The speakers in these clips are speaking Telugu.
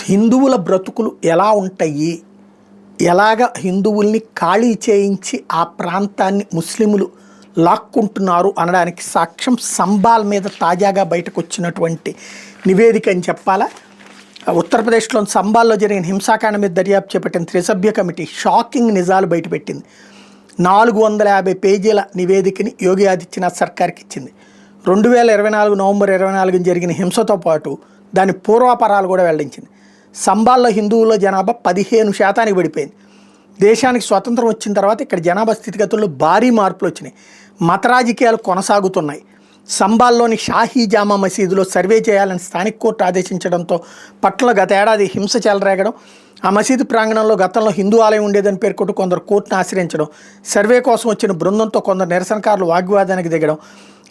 హిందువుల బ్రతుకులు ఎలా ఉంటాయి, ఎలాగ హిందువుల్ని ఖాళీ చేయించి ఆ ప్రాంతాన్ని ముస్లిములు లాక్కుంటున్నారు అనడానికి సాక్ష్యం సంబాల్ మీద తాజాగా బయటకు వచ్చినటువంటి నివేదిక అని చెప్పాలా. ఉత్తరప్రదేశ్లోని సంబాల్లో జరిగిన హింసాకాండ మీద దర్యాప్తు చేపట్టిన త్రిసభ్య కమిటీ షాకింగ్ నిజాలు బయటపెట్టింది. 450 పేజీల నివేదికని యోగి ఆదిత్యనాథ్ సర్కార్కి ఇచ్చింది. 2024 నవంబర్ 24 జరిగిన హింసతో పాటు దాని పూర్వాపరాలు కూడా వెల్లడించింది. సంబాల్లో హిందువుల జనాభా 15% పడిపోయింది. దేశానికి స్వతంత్రం వచ్చిన తర్వాత ఇక్కడ జనాభా స్థితిగతుల్లో భారీ మార్పులు వచ్చినాయి. మత రాజకీయాలు కొనసాగుతున్నాయి. సంబాల్లోని షాహీ జామా మసీదులో సర్వే చేయాలని స్థానిక కోర్టు ఆదేశించడంతో పట్ల గత ఏడాది హింస చెలరేగడం, ఆ మసీదు ప్రాంగణంలో గతంలో హిందూ ఆలయం ఉండేదని పేర్కొంటూ కొందరు కోర్టును ఆశ్రయించడం, సర్వే కోసం వచ్చిన బృందంతో కొందరు నిరసనకారులు వాగ్వాదానికి దిగడం,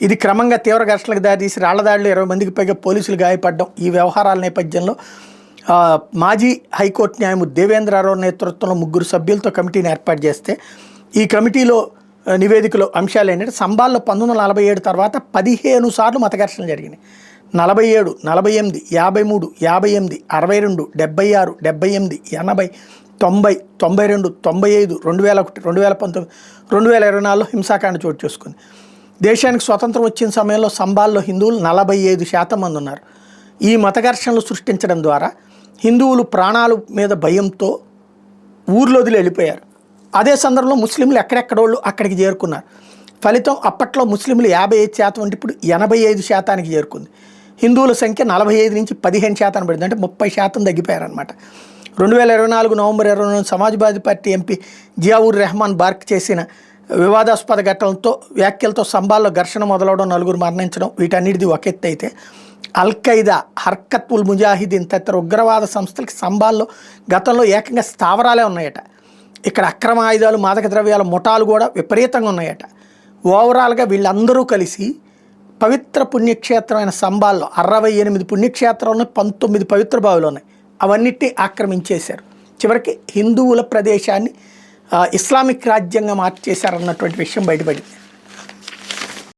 ఇది క్రమంగా తీవ్ర ఘర్షణలకు దారితీసి రాళ్లదాడిలో 20 మందికి పైగా పోలీసులు గాయపడడం, ఈ వ్యవహారాల నేపథ్యంలో మాజీ హైకోర్టు న్యాయమూర్తి దేవేంద్ర అరోరా నేతృత్వంలో 3 సభ్యులతో కమిటీని ఏర్పాటు చేస్తే, ఈ కమిటీలో నివేదికలో అంశాలు ఏంటంటే సంబాల్లో 1947 తర్వాత 15 సార్లు మత ఘర్షణలు జరిగినాయి. 47, 48, 53, 58, 62, 76, 78, 80, 90, 92, 95, 2001, 2019, 2024లో హింసాకాండ చోటు చేసుకుంది. దేశానికి స్వతంత్రం వచ్చిన సమయంలో సంబాల్లో హిందువులు 45% మంది ఉన్నారు. ఈ మత ఘర్షణలు సృష్టించడం ద్వారా హిందువులు ప్రాణాల మీద భయంతో ఊర్లో వదిలి వెళ్ళిపోయారు. అదే సందర్భంలో ముస్లింలు ఎక్కడెక్కడోళ్ళు అక్కడికి చేరుకున్నారు. ఫలితం అప్పట్లో ముస్లింలు 55% అంటే ఇప్పుడు 85%కి చేరుకుంది. హిందువుల సంఖ్య 45 నుంచి 15% పడింది, అంటే 30% తగ్గిపోయారనమాట. 2024 నవంబర్ 22 సమాజ్వాదీ పార్టీ ఎంపీ జియావుర్ రెహమాన్ బార్క్ చేసిన వివాదాస్పద ఘటనలతో వ్యాఖ్యలతో సంబాల్లో ఘర్షణ మొదలవడం, 4 మరణించడం, వీటన్నిటిది ఒక ఎత్తు అయితే అల్-ఖైదా, హర్కత్ ఉల్ ముజాహిదీన్ తదితర ఉగ్రవాద సంస్థలకి సంబాల్లో గతంలో ఏకంగా స్థావరాలే ఉన్నాయట. ఇక్కడ అక్రమ ఆయుధాలు, మాదక ద్రవ్యాల ముఠాలు కూడా విపరీతంగా ఉన్నాయట. ఓవరాల్గా వీళ్ళందరూ కలిసి పవిత్ర పుణ్యక్షేత్రమైన సంబాల్లో 68 పుణ్యక్షేత్రాలను 19 పవిత్ర బావులు ఉన్నాయి. అవన్నిటినీ ఆక్రమించేశారు. చివరికి హిందువుల ప్రదేశాన్ని ఇస్లామిక్ రాజ్యంగా మార్చేశారన్నటువంటి విషయం బయటపడింది.